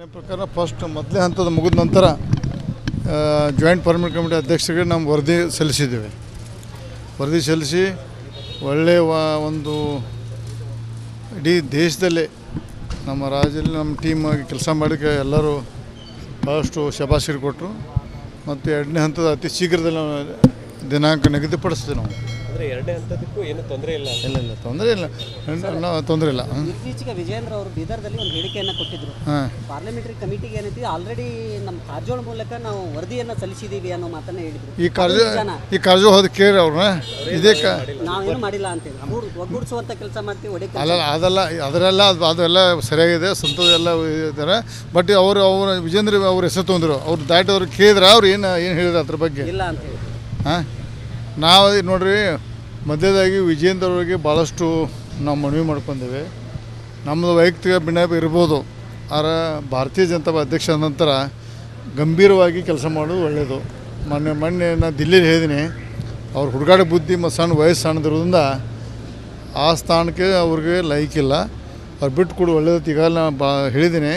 ನನ್ನ ಪ್ರಕಾರ ಫಸ್ಟ್ ಮೊದಲೇ ಹಂತದ ಮುಗಿದ ನಂತರ ಜಾಯಿಂಟ್ ಪರ್ಮನೆಂಟ್ ಕಮಿಟಿ ಅಧ್ಯಕ್ಷರಿಗೆ ನಾವು ವರದಿ ಸಲ್ಲಿಸಿದ್ದೇವೆ. ವರದಿ ಸಲ್ಲಿಸಿ ಒಳ್ಳೆಯ ಒಂದು ಇಡೀ ದೇಶದಲ್ಲೇ ನಮ್ಮ ರಾಜ್ಯದಲ್ಲಿ ನಮ್ಮ ಟೀಮ್ ಆಗಿ ಕೆಲಸ ಮಾಡೋಕ್ಕೆ ಎಲ್ಲರೂ ಭಾಳಷ್ಟು ಶಬಾಷಿರು ಕೊಟ್ಟರು. ಮತ್ತು ಎರಡನೇ ಹಂತದ ಅತಿ ಶೀಘ್ರದಲ್ಲಿ ದಿನಾಂಕ ನಿಗದಿಪಡಿಸ್ತೀವಿ ನಾವು. ಅಂದರೆ ಎರಡನೇ ಹಂತದಕ್ಕೂ ಏನು ತೊಂದರೆ ಇಲ್ಲ? ಇಲ್ಲ ತೊಂದರೆ ಇಲ್ಲ, ತೊಂದರೆ ಇಲ್ಲ. ಇತ್ತೀಚೆಗೆ ವಿಜೇಂದ್ರ ಅವರು ಬೀದರ್ದಲ್ಲಿ ಒಂದು ಹೇಳಿಕೆಯನ್ನು ಕೊಟ್ಟಿದ್ದರು. ಪಾರ್ಲಿಮೆಂಟರಿ ಕಮಿಟಿಗೆ ಏನೈತಿ ಆಲ್ರೆಡಿ ನಮ್ಮ ಕಾರಜೋಳ ಮೂಲಕ ನಾವು ವರದಿಯನ್ನು ಸಲ್ಲಿಸಿದ್ದೀವಿ ಅನ್ನೋ ಮಾತನ್ನ ಹೇಳಿದ್ರು. ಈ ಕಾರಜೋಳ ಹೋದ ಕೇಳಿ ಅವ್ರನ್ನ ಇದೇ ನಾವೇನು ಮಾಡಿಲ್ಲ ಅಂತೇಳಿ ಒಗ್ಗೂಡಿಸುವಂಥ ಕೆಲಸ ಮಾಡ್ತೀವಿ. ಅದೆಲ್ಲ ಸರಿಯಾಗಿದೆ, ಸಂತೋಷ ಎಲ್ಲ ಇದ್ದಾರೆ. ಬಟ್ ಅವರು ವಿಜೇಂದ್ರ ಅವ್ರ ಹೆಸರು ತೊಂದರು, ಅವ್ರು ದಾಟಿ ಅವ್ರು ಕೇಳಿದ್ರೆ ಅವ್ರು ಏನು ಹೇಳಿದ್ರು ಅದ್ರ ಬಗ್ಗೆ ಇಲ್ಲ ಅಂತೇಳಿ. ನಾವು ನೋಡ್ರಿ ಮಧ್ಯದಾಗಿ ವಿಜೇಂದ್ರ ಅವರಿಗೆ ಭಾಳಷ್ಟು ನಾವು ಮನವಿ ಮಾಡ್ಕೊಂಡೇವೆ. ನಮ್ಮದು ವೈಯಕ್ತಿಕ ಭಿನ್ನಾಭಿಪ್ರಾಯ ಇರ್ಬೋದು, ಆದರೆ ಭಾರತೀಯ ಜನತಾ ಪಾರ್ಟಿ ಅಧ್ಯಕ್ಷ ಆದ ನಂತರ ಗಂಭೀರವಾಗಿ ಕೆಲಸ ಮಾಡೋದು ಒಳ್ಳೆಯದು. ಮೊನ್ನೆ ನಾನು ದಿಲ್ಲಿಲಿ ಹೇಳಿದ್ದೀನಿ, ಅವ್ರ ಹುಡುಗಾಟ ಬುದ್ಧಿ ಮತ್ತು ಸಣ್ಣ ವಯಸ್ಸು ಸಣ್ಣದಿರೋದ್ರಿಂದ ಆ ಸ್ಥಾನಕ್ಕೆ ಅವ್ರಿಗೆ ಲೈಕಿಲ್ಲ, ಅವ್ರು ಬಿಟ್ಟು ಕೊಡು ಒಳ್ಳೆಯದು. ಈಗ ನಾನು ಹೇಳಿದ್ದೀನಿ,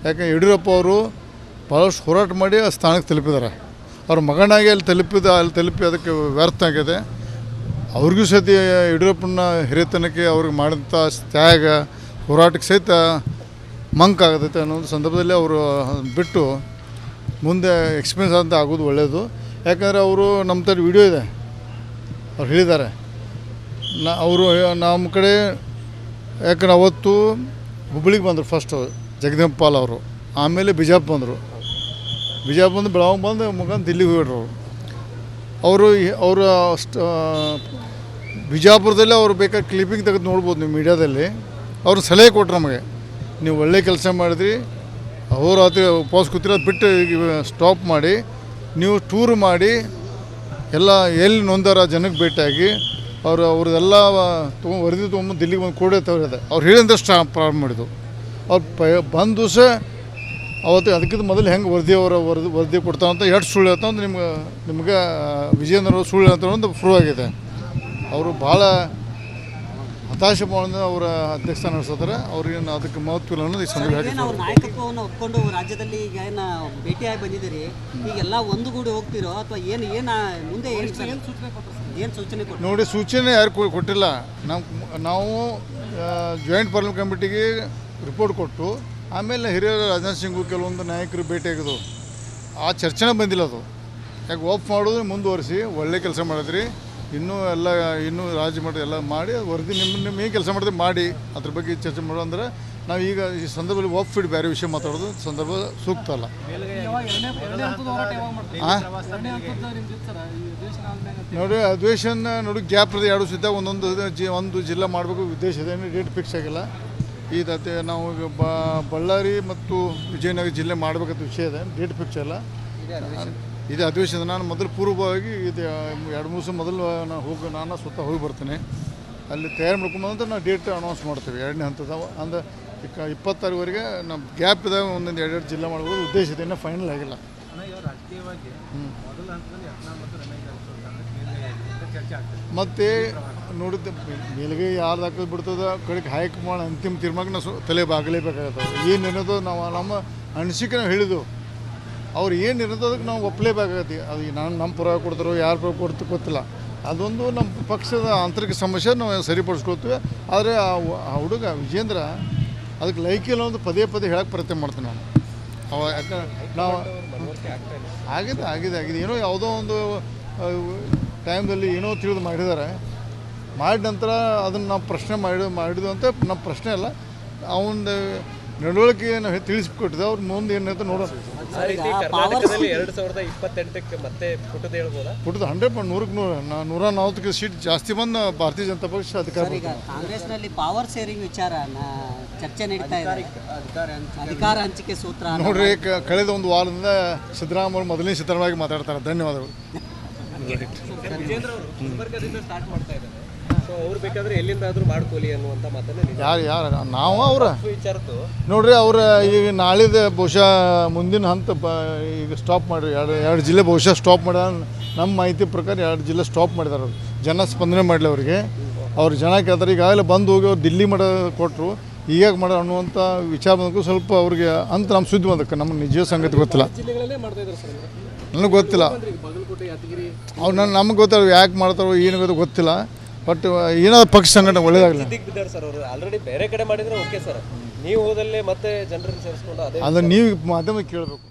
ಯಾಕೆ ಯಡಿಯೂರಪ್ಪ ಅವರು ಭಾಳಷ್ಟು ಹೋರಾಟ ಮಾಡಿ ಆ ಸ್ಥಾನಕ್ಕೆ ತಲುಪಿದ್ದಾರೆ. ಅವ್ರ ಮಗನಾಗಿ ಅಲ್ಲಿ ತಲುಪಿ ಅದಕ್ಕೆ ವ್ಯರ್ಥ ಆಗಿದೆ. ಅವ್ರಿಗೂ ಸಹಿತ ಯಡಿಯೂರಪ್ಪನ ಹಿರಿಯತನಕ್ಕೆ ಅವ್ರಿಗೆ ಮಾಡಿದಂಥ ತ್ಯಾಗ ಹೋರಾಟಕ್ಕೆ ಸಹಿತ ಮಂಕಾಗತೈತೆ ಅನ್ನೋ ಸಂದರ್ಭದಲ್ಲಿ ಅವರು ಬಿಟ್ಟು ಮುಂದೆ ಎಕ್ಸ್ಪೀರಿಯನ್ಸ್ ಅಂತ ಆಗೋದು ಒಳ್ಳೆಯದು. ಯಾಕಂದರೆ ಅವರು ನಮ್ಮ ಥರ ವಿಡಿಯೋ ಇದೆ, ಅವ್ರು ಹೇಳಿದ್ದಾರೆ. ಅವರು ನಮ್ಮ ಕಡೆ ಯಾಕಂದ್ರೆ ಅವತ್ತು ಹುಬ್ಬಳ್ಳಿಗೆ ಬಂದರು ಫಸ್ಟು ಜಗದೀಪ್ ಪಾಲ್ ಅವರು, ಆಮೇಲೆ ಬಿಜಾಪುರ ಬಂದರು. ಬಿಜಾಪುರ ಬಂದು ಬೆಳಗಾವಿ ಬಂದು ಮುಖಾಂತರ ದಿಲ್ಲಿಗೆ ಹೋಗ್ಬಿಟ್ರು. ಅವರು ಬಿಜಾಪುರದಲ್ಲಿ ಅವರು ಬೇಕಾದ ಕ್ಲಿಪ್ಪಿಂಗ್ ತೆಗೆದು ನೋಡ್ಬೋದು ನೀವು ಮೀಡಿಯಾದಲ್ಲಿ. ಅವ್ರು ಸಲಹೆ ಕೊಟ್ಟರು ನಮಗೆ, ನೀವು ಒಳ್ಳೆ ಕೆಲಸ ಮಾಡಿದ್ರಿ, ರಾತ್ರಿ ಉಪವಾಸ ಕೂತಿರೋದು ಬಿಟ್ಟು ಸ್ಟಾಪ್ ಮಾಡಿ ನೀವು ಟೂರ್ ಮಾಡಿ ಎಲ್ಲ ಎಲ್ಲಿ ನೊಂದಾರ ಜನಕ್ಕೆ ಭೇಟಿಯಾಗಿ ಅವ್ರದ್ದೆಲ್ಲ ವರದಿ ತೊಗೊಂಡು ದಿಲ್ಲಿಗೆ ಬಂದು ಕೊಡೇ ತವರಿದೆ. ಅವ್ರು ಹೇಳಿದ್ರೆ ಪ್ರಾರಂಭ ಮಾಡಿದ್ದು. ಅವ್ರು ಬಂದ ದಿವಸ ಅವತ್ತು ಅದಕ್ಕಿಂತ ಮೊದಲು ಹೆಂಗೆ ವರದಿ ಕೊಡ್ತಾವಂತ ಎಷ್ಟು ಸುಳ್ಳು ಹೇಳ್ತಾವ ಅಂತ ನಿಮ್ಗೆ ವಿಜೇಂದ್ರ ಸುಳ್ಳು ಹೇಳ್ತಾವ ಅಂತ ಪ್ರೂವ್ ಆಗಿದೆ. ಅವರು ಭಾಳ ಹತಾಶೆ ಮಾಡೋದು ಅವರ ಅಧ್ಯಕ್ಷ ನಡೆಸ್ತಾರೆ. ಅವ್ರಿಗೆ ಅದಕ್ಕೆ ಮಹತ್ವ ಇಲ್ಲ ಅನ್ನೋದು ಈ ಸಂದರ್ಭ. ಅವ್ರ ನಾಯಕತ್ವವನ್ನು ಒಪ್ಕೊಂಡು ರಾಜ್ಯದಲ್ಲಿ ಈಗ ಏನು ಭೇಟಿಯಾಗಿ ಬಂದಿದ್ದೀರಿ, ಈಗೆಲ್ಲ ಒಂದುಗೂಡಿ ಹೋಗ್ತಿರೋ ಅಥವಾ ಏನು ಮುಂದೆ ಏನು ಸೂಚನೆ ಕೊಟ್ಟು? ನೋಡಿ, ಸೂಚನೆ ಯಾರು ಕೊಟ್ಟಿಲ್ಲ. ನಾವು ಜಾಯಿಂಟ್ ಪಾರ್ಲಿಮೆಂಟ್ ಕಮಿಟಿಗೆ ರಿಪೋರ್ಟ್ ಕೊಟ್ಟು ಆಮೇಲೆ ಹಿರಿಯರು ರಾಜನಾಥ್ ಸಿಂಗು ಕೆಲವೊಂದು ನಾಯಕರು ಭೇಟಿಯಾಗಿದ್ದು, ಆ ಚರ್ಚೆನೇ ಬಂದಿಲ್ಲ. ಅದು ಯಾಕೆ ಆಫ್ ಮಾಡೋದು ಮುಂದುವರಿಸಿ ಒಳ್ಳೆ ಕೆಲಸ ಮಾಡಿದ್ರಿ. ಇನ್ನೂ ರಾಜ್ಯ ಮಟ್ಟ ಎಲ್ಲ ಮಾಡಿ ವರದಿ ನಿಮ್ಮ ಏನು ಕೆಲಸ ಮಾಡಿದ್ರೆ ಮಾಡಿ ಅದ್ರ ಬಗ್ಗೆ ಚರ್ಚೆ ಮಾಡೋ ಅಂದರೆ ನಾವು ಈಗ ಈ ಸಂದರ್ಭದಲ್ಲಿ ಆಫ್ ಫೀಡ್ ಬೇರೆ ವಿಷಯ ಮಾತಾಡೋದು ಸಂದರ್ಭ ಸೂಕ್ತ ಅಲ್ಲ. ನೋಡಿ, ಅಧಿವೇಶನ ನೋಡಿ ಗ್ಯಾಪ್ ಇದೆ, ಎರಡು ಸಿದ್ಧ ಒಂದು ಜಿಲ್ಲಾ ಮಾಡಬೇಕು ಉದ್ದೇಶ ಇದೆ, ಡೇಟ್ ಫಿಕ್ಸ್ ಆಗಿಲ್ಲ. ಇದತ್ತೆ ನಾವು ಈಗ ಬಳ್ಳಾರಿ ಮತ್ತು ವಿಜಯನಗರ ಜಿಲ್ಲೆ ಮಾಡಬೇಕಂತ ವಿಷಯ ಇದೆ, ಡೇಟ್ ಫಿಕ್ಸ್ ಇಲ್ಲ. ಇದು ಅಧಿವೇಶನ ನಾನು ಮೊದಲು ಪೂರ್ವವಾಗಿ ಇದು 2-3 ದಿವಸ ಮೊದಲು ನಾನು ಸ್ವತಃ ಹೋಗಿ ಬರ್ತೀನಿ. ಅಲ್ಲಿ ತಯಾರು ಮಾಡ್ಕೊಂಬಂದ್ರೆ ನಾವು ಡೇಟ್ ಅನೌನ್ಸ್ ಮಾಡ್ತೀವಿ. ಎರಡನೇ ಹಂತದ ಅಂದರೆ 20 ನಮ್ಮ ಗ್ಯಾಪ್ ಇದೆ, ಒಂದೊಂದು 2 ಜಿಲ್ಲೆ ಮಾಡ್ಬೋದು ಉದ್ದೇಶ ಇದೆ, ಇನ್ನೂ ಫೈನಲ್ ಆಗಿಲ್ಲ. ಮತ್ತು ನೋಡಿದ್ದೆ ಮೇಲ್ಗೆ ಯಾರು ಹಾಕೋದು ಬಿಡ್ತದ ಕಡೆಗೆ ಹೈಕಮಾಂಡ್ ಅಂತಿಮ ತೀರ್ಮಾನ ನಾವು ತಲೆ ಬಾಗಲೇಬೇಕಾಗತ್ತವೆ. ಏನು ಇರೋದು ನಾವು ನಮ್ಮ ಅನಿಸಿಕೆ ನಾವು ಹೇಳಿದ್ದು, ಅವ್ರು ಏನು ಇರೋದು ಅದಕ್ಕೆ ನಾವು ಒಪ್ಪಲೇಬೇಕಾಗತ್ತೆ. ಅದು ನಮ್ಮ ಪರ ಕೊಡ್ತಾರೋ ಯಾರ ಪರ ಗೊತ್ತಿಲ್ಲ. ಅದೊಂದು ನಮ್ಮ ಪಕ್ಷದ ಆಂತರಿಕ ಸಮಸ್ಯೆ ನಾವು ಸರಿಪಡಿಸ್ಕೊಳ್ತೀವಿ. ಆದರೆ ಆ ಹುಡುಗ ವಿಜೇಂದ್ರ ಅದಕ್ಕೆ ಲೈಕಿಲ್ಲ ಒಂದು ಪದೇ ಹೇಳಕ್ಕೆ ಪ್ರಯತ್ನ ಮಾಡ್ತೀವಿ ನಾವು. ಯಾಕೆ ನಾವು ಆಗಿದೆ ಏನೋ ಯಾವುದೋ ಒಂದು ಟೈಮ್ದಲ್ಲಿ ಏನೋ ತಿಳಿದು ಮಾಡಿದ್ದಾರೆ. ಮಾಡಿದ ನಂತರ ಅದನ್ನು ನಾವು ಪ್ರಶ್ನೆ ಮಾಡಿದ್ದು ಅಂತ ನಮ್ಮ ಪ್ರಶ್ನೆ ಅಲ್ಲ, ಅವನ ನಡವಳಿಕೆ ನಾವು ತಿಳಿಸ್ಕೊಟ್ಟಿದ್ದೆ. ಅವ್ರು ಮುಂದೆ ಏನಂತ ನೋಡೋಣ. ಕರ್ನಾಟಕದಲ್ಲಿ 2028ಕ್ಕೆ ಮತ್ತೆ ಪುಟದ ಹೇಳ್ಬೋದಾ? ಪುಟದ 100% ಸೀಟ್ ಜಾಸ್ತಿ ಬಂದು ಭಾರತೀಯ ಜನತಾ ಪಕ್ಷ ಅಧಿಕಾರ. ಕಾಂಗ್ರೆಸ್ನಲ್ಲಿ ಪವರ್ ಶೇರಿಂಗ್ ವಿಚಾರ ಚರ್ಚೆ ನಡೀತಾ ಇದೆ, ಅಧಿಕಾರ ಹಂಚಿಕೆ ಸೂತ್ರ ನೋಡ್ರಿ. ಕಳೆದ ಒಂದು ವಾರದಿಂದ ಸಿದ್ದರಾಮಯ್ಯ ಮೊದಲನೇ ಸಿದ್ದರಾಮಯ್ಯ ಮಾತಾಡ್ತಾರೆ. ಧನ್ಯವಾದಗಳು. ವಿಜೇಂದ್ರ ಅವರು ಗುಲ್ಬರ್ಗದಿಂದ ಸ್ಟಾರ್ಟ್ ಮಾಡ್ತಾ ಇದ್ದಾರೆ, ಸೊ ಅವ್ರು ಬೇಕಾದ್ರೆ ಎಲ್ಲಿಂದಾದ್ರೂ ಮಾಡ್ಕೊಳ್ಳಿ ಅನ್ನುವಂಥ ಮಾತನ್ನ ಯಾರು ನಾವು ಅವರ ವಿಚಾರದ್ದು ನೋಡ್ರಿ. ಅವ್ರ ಈಗ ನಾಳಿದ ಬಹುಶಃ ಮುಂದಿನ ಹಂತ ಈಗ ಸ್ಟಾಪ್ ಮಾಡಿರಿ. ಎರಡು ಜಿಲ್ಲೆ ಬಹುಶಃ ಸ್ಟಾಪ್ ಮಾಡಿದ ನಮ್ಮ ಮಾಹಿತಿ ಪ್ರಕಾರ 2 ಜಿಲ್ಲೆ ಸ್ಟಾಪ್ ಮಾಡಿದಾರೆ. ಅವ್ರು ಜನ ಸ್ಪಂದನೆ ಮಾಡಲಿ. ಅವ್ರಿಗೆ ಅವ್ರು ಜನ ಕೇಳ್ತಾರೆ. ಈಗಾಗಲೇ ಬಂದು ಹೋಗಿ ಅವ್ರು ದಿಲ್ಲಿ ಮಠ ಕೊಟ್ಟರು. ಹೀಗಾಗಿ ಮಾಡೋದು ಅನ್ನುವಂಥ ವಿಚಾರ ಬಂದಕ್ಕೂ ಸ್ವಲ್ಪ ಅವ್ರಿಗೆ ಅಂತ ನಮ್ಮ ಸುದ್ದಿ ಬಂದಕ್ಕೆ ನಮ್ಗೆ ನಿಜ ಸಂಗತಿ ಗೊತ್ತಿಲ್ಲ. ಜಿಲ್ಲೆಗಳಲ್ಲೇ ಮಾಡ್ತಾ ಇದ್ದಾರೆ ಸರ್ ನನಗೆ ಗೊತ್ತಿಲ್ಲ. ಬಾಗಲಕೋಟೆ, ಯಾದಗಿರಿ ಅವ್ರು ನಮಗೆ ಗೊತ್ತಾಗ ಯಾಕೆ ಮಾಡ್ತಾರೋ ಏನು ಗೊತ್ತಿಲ್ಲ. ಬಟ್ ಏನಾದ್ರು ಪಕ್ಷ ಸಂಘಟನೆ ಒಳ್ಳೇದಾಗಲಿ. ದಿಗ್ ಬಿದ್ದಾರೆ ಸರ್ ಅವರು. ಆಲ್ರೆಡಿ ಬೇರೆ ಕಡೆ ಮಾಡಿದ್ರೆ ಓಕೆ ಸರ್, ನೀವು ಹೋದಲ್ಲೇ ಮತ್ತೆ ಜನರನ್ನು ಸೇರಿಸ್ಕೊಂಡು ಅದೇ ಅದನ್ನು ನೀವು ಮಾಧ್ಯಮ ಕೇಳಬೇಕು.